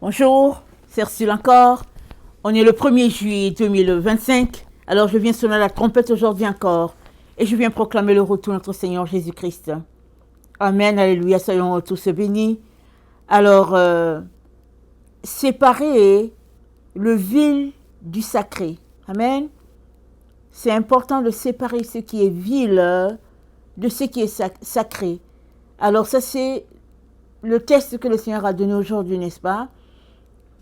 Bonjour, c'est Ursule encore. On est le 1er juillet 2025. Alors je viens sonner la trompette aujourd'hui encore. Et je viens proclamer le retour de notre Seigneur Jésus-Christ. Amen, alléluia, soyons tous bénis. Alors, séparer le vil du sacré. Amen. C'est important de séparer ce qui est vil de ce qui est sacré. Alors ça c'est le texte que le Seigneur a donné aujourd'hui, n'est-ce pas?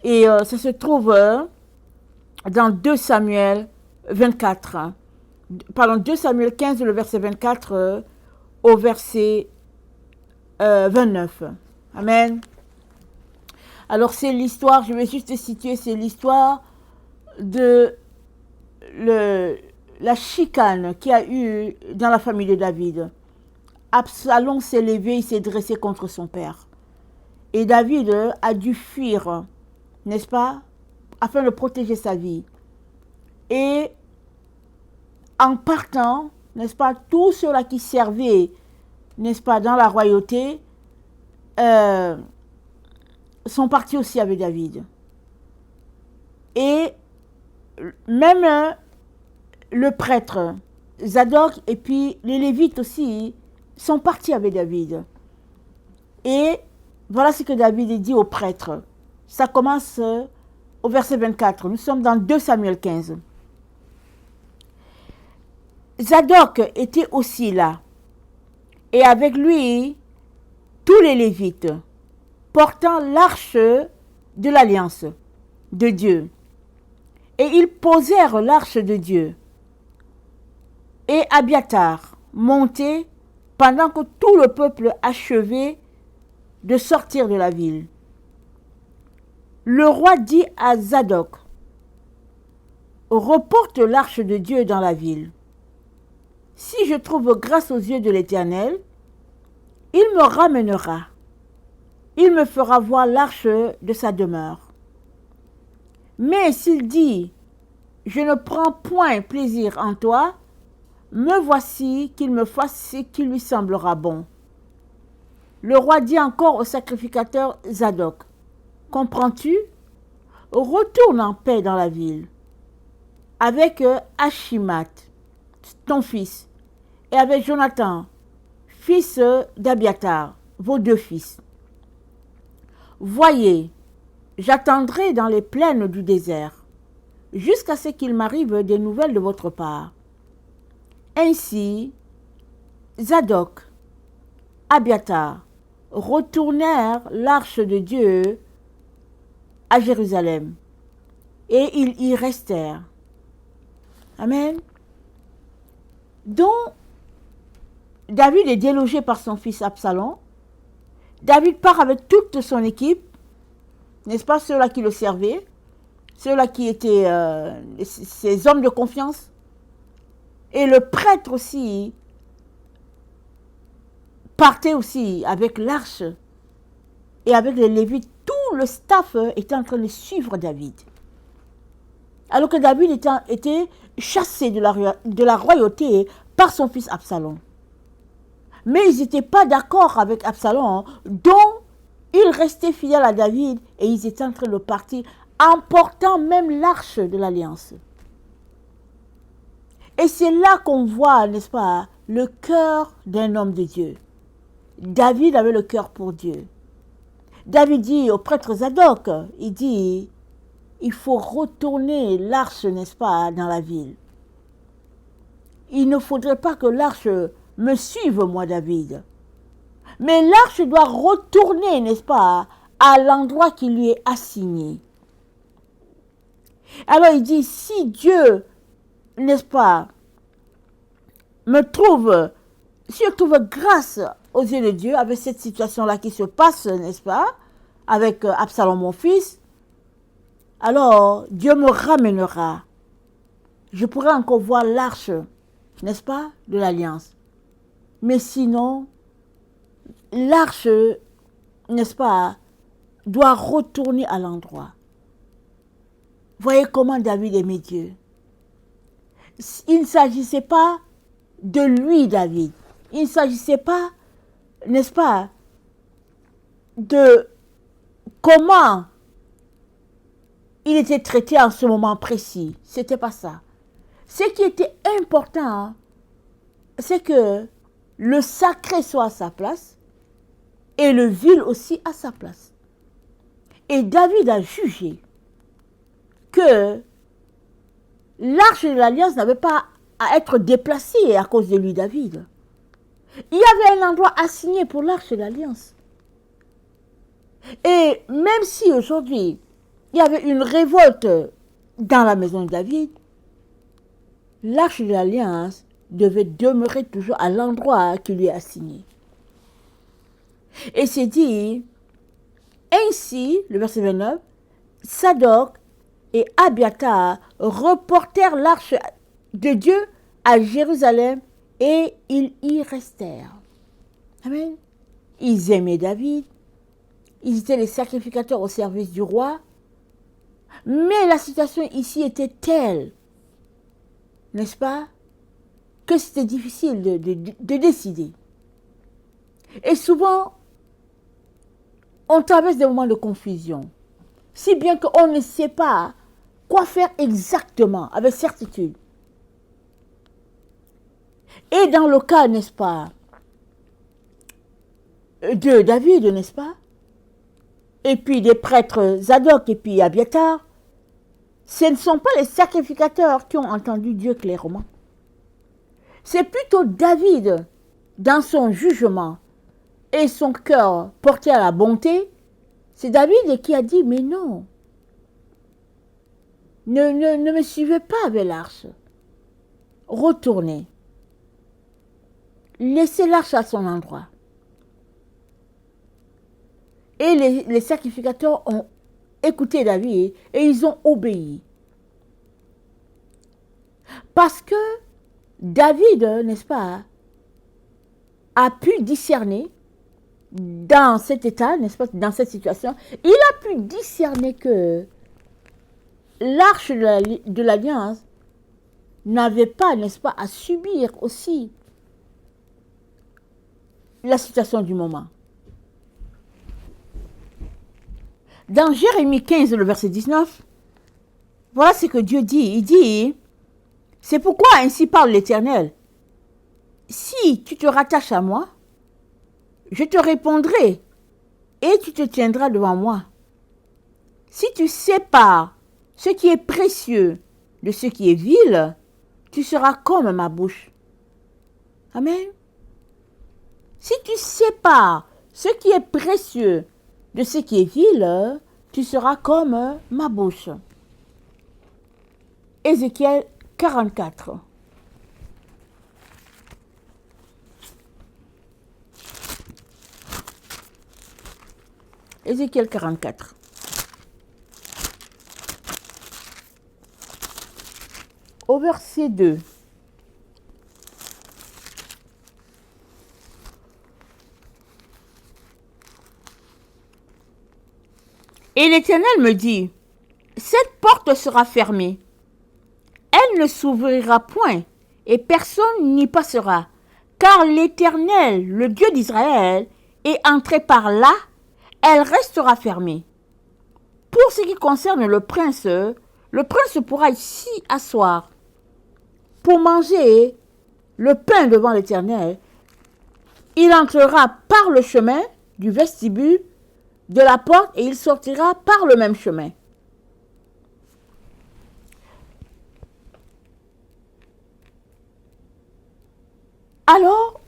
Et ça se trouve dans 2 Samuel 24. Pardon, 2 Samuel 15, le verset 24 au verset 29. Amen. Alors c'est l'histoire, je vais juste situer, c'est l'histoire de la chicane qu'il y a eu dans la famille de David. Absalom s'est levé, il s'est dressé contre son père. Et David a dû fuir, n'est-ce pas, afin de protéger sa vie. Et en partant, n'est-ce pas, tous ceux-là qui servaient, n'est-ce pas, dans la royauté, sont partis aussi avec David. Et même le prêtre Zadok et puis les Lévites aussi sont partis avec David. Et voilà ce que David dit au prêtre. Ça commence au verset 24. Nous sommes dans 2 Samuel 15. Zadok était aussi là. Et avec lui, tous les Lévites, portant l'arche de l'alliance de Dieu. Et ils posèrent l'arche de Dieu. Et Abiathar montait pendant que tout le peuple achevait de sortir de la ville. Le roi dit à Zadok, reporte l'arche de Dieu dans la ville. Si je trouve grâce aux yeux de l'Éternel, il me ramènera. Il me fera voir l'arche de sa demeure. Mais s'il dit, je ne prends point plaisir en toi, me voici qu'il me fasse ce qui lui semblera bon. Le roi dit encore au sacrificateur Zadok, comprends-tu? Retourne en paix dans la ville, avec Achimat, ton fils, et avec Jonathan, fils d'Abiathar, vos 2 fils. Voyez, j'attendrai dans les plaines du désert, jusqu'à ce qu'il m'arrive des nouvelles de votre part. Ainsi, Zadok, Abiathar, retournèrent l'arche de Dieu à Jérusalem, et ils y restèrent. Amen. Donc, David est délogé par son fils Absalom. David part avec toute son équipe, n'est-ce pas, ceux-là qui le servaient, ceux-là qui étaient ses hommes de confiance. Et le prêtre aussi partait aussi avec l'arche et avec les Lévites. Tout le staff était en train de suivre David. Alors que David était chassé de la royauté par son fils Absalom. Mais ils n'étaient pas d'accord avec Absalom, donc ils restaient fidèles à David et ils étaient en train de partir, emportant même l'arche de l'alliance. Et c'est là qu'on voit, n'est-ce pas, le cœur d'un homme de Dieu. David avait le cœur pour Dieu. David dit au prêtre Zadok, il dit, il faut retourner l'arche, n'est-ce pas, dans la ville. Il ne faudrait pas que l'arche me suive, moi, David. Mais l'arche doit retourner, n'est-ce pas, à l'endroit qui lui est assigné. Alors il dit, si Dieu, n'est-ce pas, si je trouve grâce aux yeux de Dieu avec cette situation-là qui se passe, n'est-ce pas, avec Absalom mon fils, alors Dieu me ramènera. Je pourrai encore voir l'arche, n'est-ce pas, de l'alliance. Mais sinon, l'arche, n'est-ce pas, doit retourner à l'endroit. Voyez comment David aimait Dieu. Il ne s'agissait pas de lui, David. Il ne s'agissait pas, n'est-ce pas, de comment il était traité en ce moment précis. C'était pas ça. Ce qui était important, c'est que le sacré soit à sa place et le vil aussi à sa place. Et David a jugé que l'arche de l'alliance n'avait pas à être déplacée à cause de lui, David. Il y avait un endroit assigné pour l'arche de l'alliance. Et même si aujourd'hui, il y avait une révolte dans la maison de David, l'arche de l'alliance devait demeurer toujours à l'endroit qui lui est assigné. Et c'est dit, ainsi, le verset 29, Sadoc et Abiathar reportèrent l'arche de Dieu à Jérusalem et ils y restèrent. Amen. Ils aimaient David, ils étaient les sacrificateurs au service du roi, mais la situation ici était telle, n'est-ce pas, que c'était difficile de décider. Et souvent, on traverse des moments de confusion, si bien qu'on ne sait pas quoi faire exactement, avec certitude. Et dans le cas, n'est-ce pas, de David, n'est-ce pas, et puis des prêtres Zadok et puis Abiathar, ce ne sont pas les sacrificateurs qui ont entendu Dieu clairement. C'est plutôt David, dans son jugement et son cœur porté à la bonté, c'est David qui a dit, mais non, ne me suivez pas avec l'arche, retournez, laissez l'arche à son endroit. Et les sacrificateurs ont écouté David et ils ont obéi. Parce que David, n'est-ce pas, a pu discerner dans cet état, n'est-ce pas, dans cette situation, il a pu discerner que l'arche de l'alliance n'avait pas, n'est-ce pas, à subir aussi la situation du moment. Dans Jérémie 15, le verset 19, voilà ce que Dieu dit. Il dit, c'est pourquoi ainsi parle l'Éternel. Si tu te rattaches à moi, je te répondrai et tu te tiendras devant moi. Si tu sépares ce qui est précieux de ce qui est vil, tu seras comme ma bouche. Amen. Si tu sépares ce qui est précieux de ce qui est vil, tu seras comme ma bouche. Ézéchiel 44. Ézéchiel 44. Au verset 2. Et l'Éternel me dit, cette porte sera fermée. Elle ne s'ouvrira point et personne n'y passera, car l'Éternel, le Dieu d'Israël, est entré par là, elle restera fermée. Pour ce qui concerne le prince pourra s'y asseoir pour manger le pain devant l'Éternel. Il entrera par le chemin du vestibule de la porte et il sortira par le même chemin. Alors,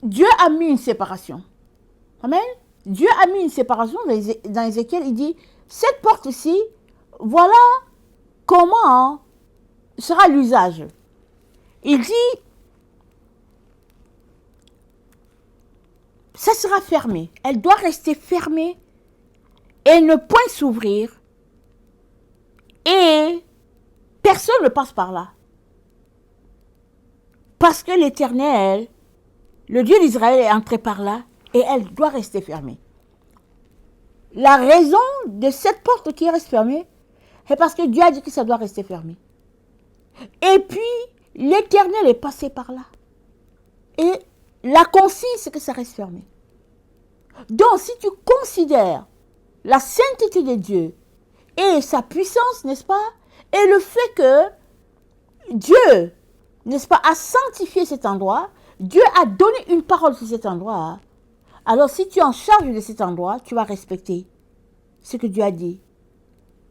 Dieu a mis une séparation. Amen. Dieu a mis une séparation dans Ézéchiel. Il dit, cette porte-ci, voilà comment sera l'usage. Il dit, ça sera fermé. Elle doit rester fermée et ne point s'ouvrir. Et personne ne passe par là. Parce que l'Éternel, le Dieu d'Israël, est entré par là et elle doit rester fermée. La raison de cette porte qui reste fermée, c'est parce que Dieu a dit que ça doit rester fermé. Et puis, l'Éternel est passé par là. Et la consigne, c'est que ça reste fermé. Donc, si tu considères la sainteté de Dieu et sa puissance, n'est-ce pas? Et le fait que Dieu, n'est-ce pas, a sanctifié cet endroit, Dieu a donné une parole sur cet endroit. Alors si tu es en charge de cet endroit, tu vas respecter ce que Dieu a dit.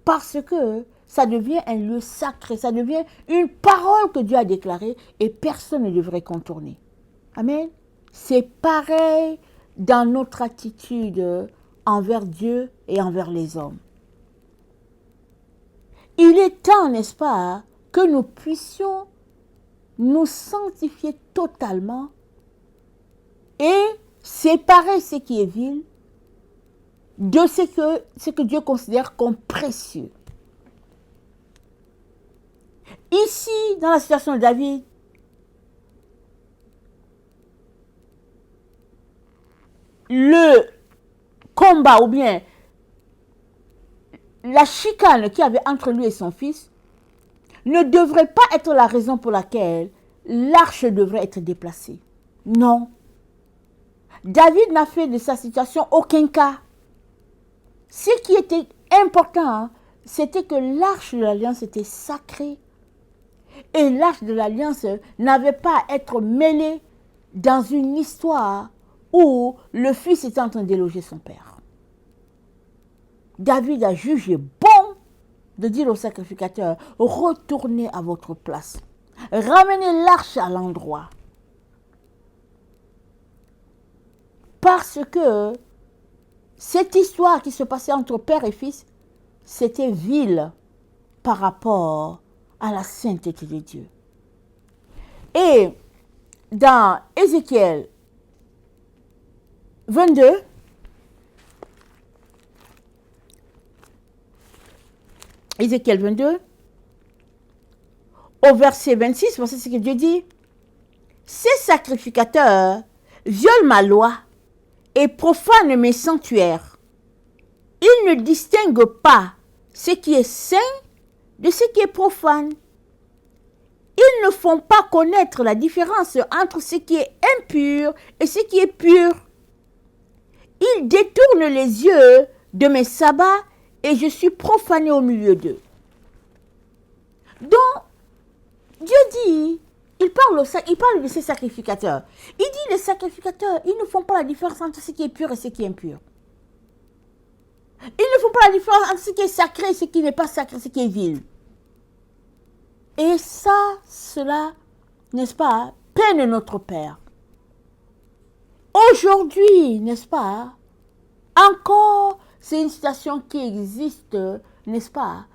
Parce que ça devient un lieu sacré, ça devient une parole que Dieu a déclarée et personne ne devrait contourner. Amen. C'est pareil dans notre attitude envers Dieu et envers les hommes. Il est temps, n'est-ce pas, que nous puissions nous sanctifier totalement et séparer ce qui est vil de ce que Dieu considère comme précieux. Ici, dans la situation de David, le combat ou bien la chicane qu'il y avait entre lui et son fils ne devrait pas être la raison pour laquelle l'arche devrait être déplacée. Non. David n'a fait de sa situation aucun cas. Ce qui était important, c'était que l'arche de l'alliance était sacrée. Et l'arche de l'alliance n'avait pas à être mêlée dans une histoire où le fils était en train de déloger son père. David a jugé bon de dire au sacrificateur, retournez à votre place. Ramenez l'arche à l'endroit. Parce que cette histoire qui se passait entre père et fils, c'était vil par rapport à la sainteté de Dieu. Et dans Ézéchiel 22, Ézéchiel 22, au verset 26, voici ce que Dieu dit. Ces sacrificateurs violent ma loi et profanent mes sanctuaires. Ils ne distinguent pas ce qui est saint de ce qui est profane. Ils ne font pas connaître la différence entre ce qui est impur et ce qui est pur. Ils détournent les yeux de mes sabbats et je suis profané au milieu d'eux. Donc, Dieu dit, il parle de ces sacrificateurs. Il dit, les sacrificateurs, ils ne font pas la différence entre ce qui est pur et ce qui est impur. Ils ne font pas la différence entre ce qui est sacré et ce qui n'est pas sacré, ce qui est vil. Et ça, cela, n'est-ce pas, peine notre Père. Aujourd'hui, n'est-ce pas, encore, c'est une situation qui existe, n'est-ce pas,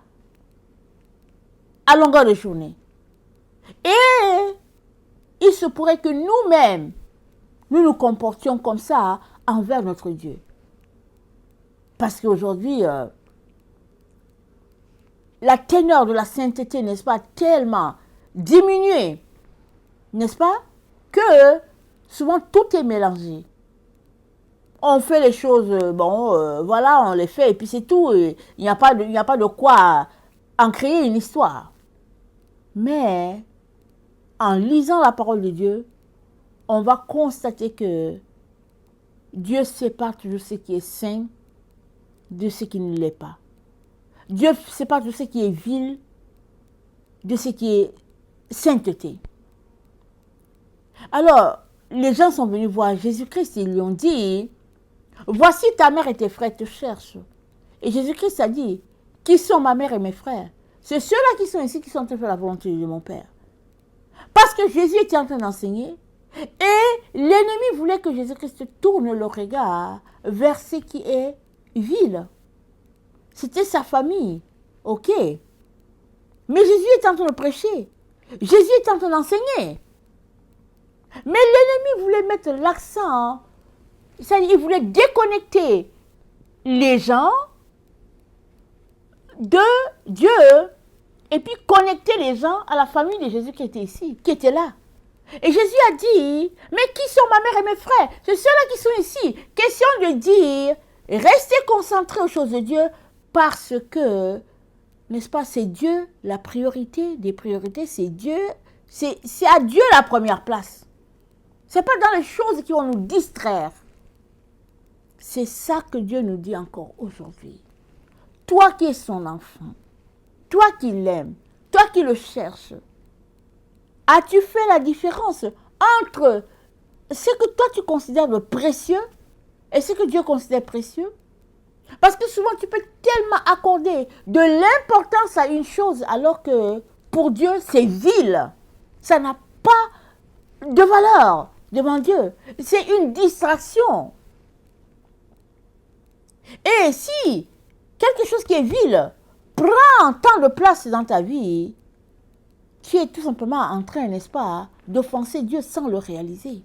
à longueur de journée. Et il se pourrait que nous-mêmes, nous nous comportions comme ça envers notre Dieu. Parce qu'aujourd'hui, la teneur de la sainteté, n'est-ce pas, tellement diminuée, n'est-ce pas, que souvent tout est mélangé. On fait les choses, voilà, on les fait et puis c'est tout. Il n'y a pas de quoi en créer une histoire. Mais en lisant la parole de Dieu, on va constater que Dieu sépare toujours ce qui est saint de ce qui ne l'est pas. Dieu sépare tout ce qui est vil de ce qui est sainteté. Alors, les gens sont venus voir Jésus-Christ, ils lui ont dit, voici ta mère et tes frères te cherchent. Et Jésus-Christ a dit, qui sont ma mère et mes frères? C'est ceux-là qui sont ici qui sont en train de faire la volonté de mon Père. Parce que Jésus était en train d'enseigner et l'ennemi voulait que Jésus-Christ tourne le regard vers ce qui est vil. C'était sa famille, ok. Mais Jésus est en train de prêcher. Jésus est en train d'enseigner. Mais l'ennemi voulait mettre l'accent, c'est-à-dire il voulait déconnecter les gens de Dieu et puis connecter les gens à la famille de Jésus qui était ici, qui était là. Et Jésus a dit, mais qui sont ma mère et mes frères? C'est ceux-là qui sont ici. Question de dire, restez concentrés aux choses de Dieu parce que, n'est-ce pas, c'est Dieu la priorité des priorités, c'est Dieu, c'est à Dieu la première place. Ce n'est pas dans les choses qui vont nous distraire. C'est ça que Dieu nous dit encore aujourd'hui. toi qui es son enfant, toi qui l'aimes, toi qui le cherches, as-tu fait la différence entre ce que toi tu considères de précieux et ce que Dieu considère précieux? Parce que souvent tu peux tellement accorder de l'importance à une chose alors que pour Dieu c'est vil. Ça n'a pas de valeur devant Dieu. C'est une distraction. Et si quelque chose qui est vil prend tant de place dans ta vie, tu es tout simplement en train, n'est-ce pas, d'offenser Dieu sans le réaliser.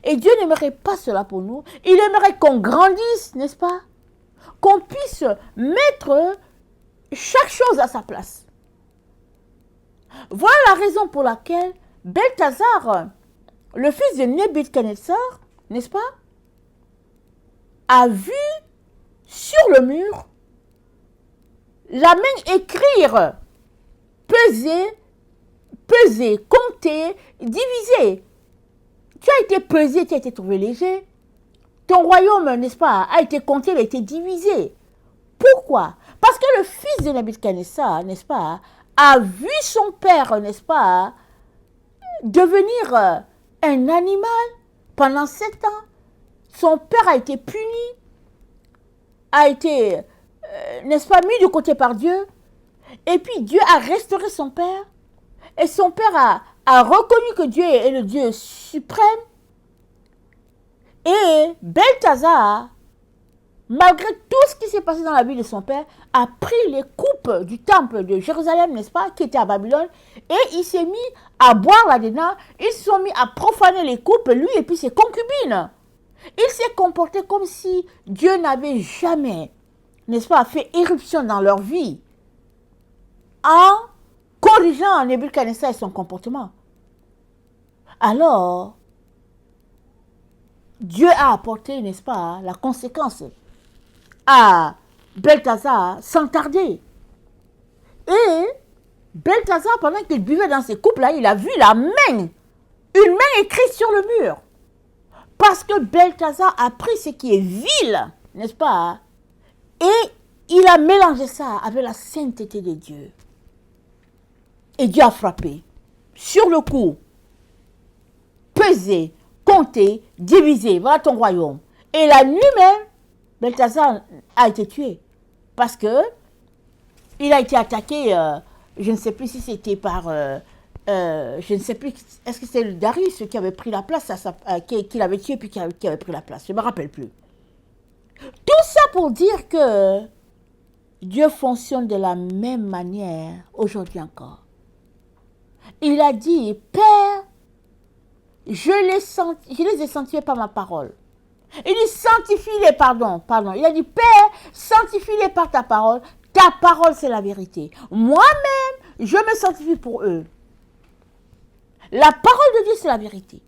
Et Dieu n'aimerait pas cela pour nous. Il aimerait qu'on grandisse, n'est-ce pas? Qu'on puisse mettre chaque chose à sa place. Voilà la raison pour laquelle Belthazar, le fils de Nebuchadnezzar, n'est-ce pas, a vu sur le mur la main écrire, peser, compter, diviser. Tu as été pesé, tu as été trouvé léger. Ton royaume, n'est-ce pas, a été compté, il a été divisé. Pourquoi? Parce que le fils de Nebuchadnezzar, n'est-ce pas, a vu son père, n'est-ce pas, devenir un animal pendant 7 ans. Son père a été puni, a été, n'est-ce pas, mis de côté par Dieu. Et puis Dieu a restauré son père. Et son père a reconnu que Dieu est le Dieu suprême. Et Belthazar, malgré tout ce qui s'est passé dans la vie de son père, a pris les coupes du temple de Jérusalem, n'est-ce pas, qui était à Babylone, et il s'est mis à boire là-dedans. Ils se sont mis à profaner les coupes, lui et puis ses concubines. Il s'est comporté comme si Dieu n'avait jamais, n'est-ce pas, fait éruption dans leur vie en corrigeant Nebuchadnezzar et son comportement. Alors, Dieu a apporté, n'est-ce pas, la conséquence à Belthazar sans tarder. Et Belthazar, pendant qu'il buvait dans ses coupes-là, il a vu la main, une main écrite sur le mur. Parce que Belthazar a pris ce qui est vil, n'est-ce pas, et il a mélangé ça avec la sainteté de Dieu. Et Dieu a frappé. Sur le coup, pesé, compté, divisé, voilà ton royaume. Et la nuit même, Belthazar a été tué. Parce que il a été attaqué, je ne sais plus si c'était par, je ne sais plus, est-ce que c'est Darius qui avait pris la place, qui l'avait tué puis qui avait pris la place, je ne me rappelle plus. Tout ça pour dire que Dieu fonctionne de la même manière aujourd'hui encore. Il a dit, Père, je les ai sanctifiés par ma parole. Il dit, sanctifie-les, pardon. Il a dit, Père, sanctifie-les par ta parole. Ta parole, c'est la vérité. Moi-même, je me sanctifie pour eux. La parole de Dieu, c'est la vérité.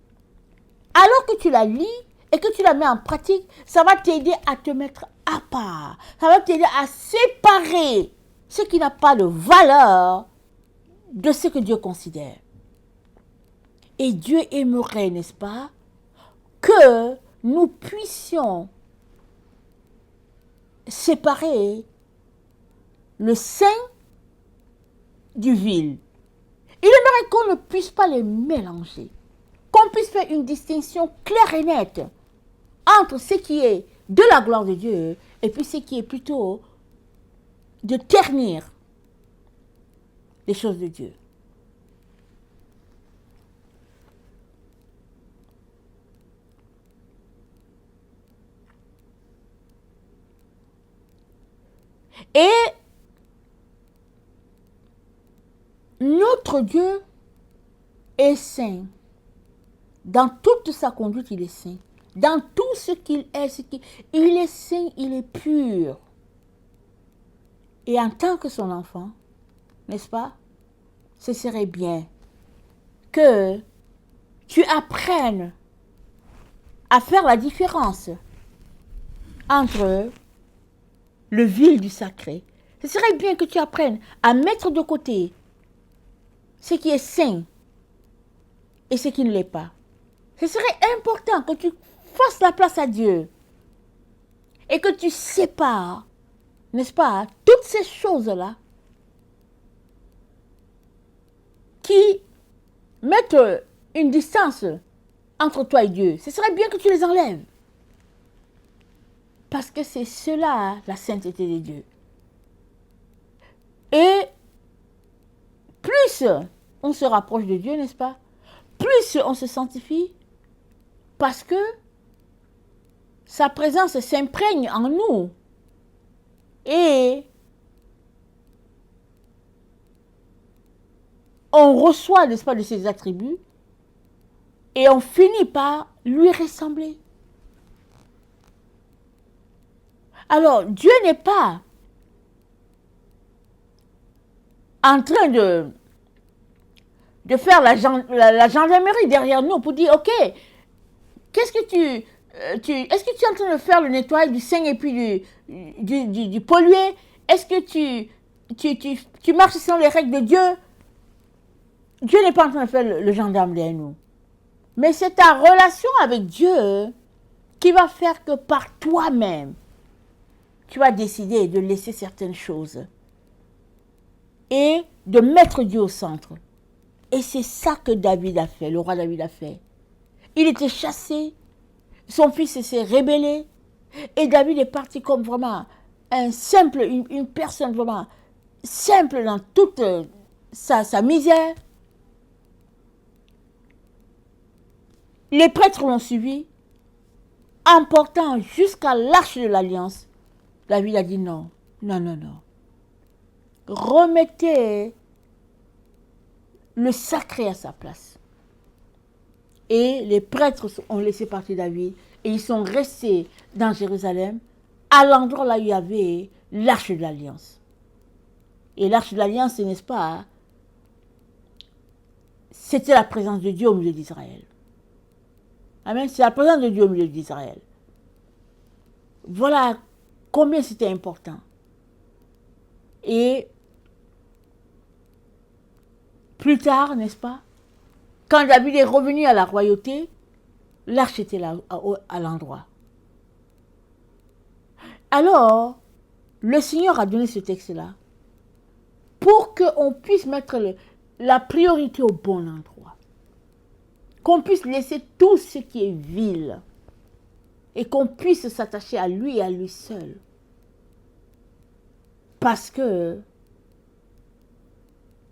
Alors que tu la lis et que tu la mets en pratique, ça va t'aider à te mettre à part. Ça va t'aider à séparer ce qui n'a pas de valeur de ce que Dieu considère. Et Dieu aimerait, n'est-ce pas, que nous puissions séparer le saint du vil. Il aimerait qu'on ne puisse pas les mélanger, qu'on puisse faire une distinction claire et nette entre ce qui est de la gloire de Dieu et puis ce qui est plutôt de ternir les choses de Dieu. Et notre Dieu est saint. Dans toute sa conduite, il est saint. Dans tout ce qu'il est, il est saint, il est pur. Et en tant que son enfant, n'est-ce pas, ce serait bien que tu apprennes à faire la différence entre le vil du sacré. Ce serait bien que tu apprennes à mettre de côté ce qui est saint et ce qui ne l'est pas. Ce serait important que tu fasses la place à Dieu et que tu sépares n'est-ce pas, toutes ces choses-là qui mettent une distance entre toi et Dieu, ce serait bien que tu les enlèves. Parce que c'est cela, la sainteté de Dieu. Et plus on se rapproche de Dieu, n'est-ce pas, plus on se sanctifie, parce que sa présence s'imprègne en nous. Et on reçoit, n'est-ce pas, de ses attributs, et on finit par lui ressembler. Alors, Dieu n'est pas en train de faire la gendarmerie derrière nous pour dire, ok, qu'est-ce que est-ce que tu es en train de faire le nettoyage du sein et puis du pollué? Est-ce que tu marches selon les règles de Dieu? Dieu n'est pas en train de faire le gendarme derrière nous. Mais c'est ta relation avec Dieu qui va faire que par toi-même, tu vas décider de laisser certaines choses et de mettre Dieu au centre. Et c'est ça que David a fait, le roi David a fait. Il était chassé, son fils s'est rébellé, et David est parti comme vraiment une personne vraiment simple dans toute sa misère. Les prêtres l'ont suivi, emportant jusqu'à l'arche de l'alliance. David a dit non, non, non, non. Remettez le sacré à sa place. Et les prêtres ont laissé partir David et ils sont restés dans Jérusalem, à l'endroit là où il y avait l'arche de l'alliance. Et l'arche de l'alliance, n'est-ce pas, c'était la présence de Dieu au milieu d'Israël. Amen, c'est la présence de Dieu au milieu d'Israël. Voilà combien c'était important. Et plus tard, n'est-ce pas, quand David est revenu à la royauté, l'arche était là, à l'endroit. Alors, le Seigneur a donné ce texte-là pour qu'on puisse mettre la priorité au bon endroit. Qu'on puisse laisser tout ce qui est vil et qu'on puisse s'attacher à lui et à lui seul. Parce que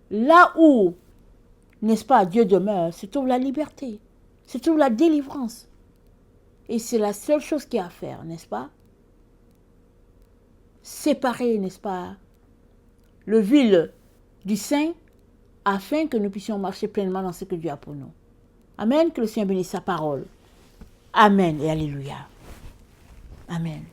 là où, n'est-ce pas, Dieu demeure, se trouve la liberté, se trouve la délivrance. Et c'est la seule chose qu'il y a à faire, n'est-ce pas? Séparer, n'est-ce pas, le vil du saint, afin que nous puissions marcher pleinement dans ce que Dieu a pour nous. Amen, que le Seigneur bénisse sa parole. Amen et alléluia. Amen.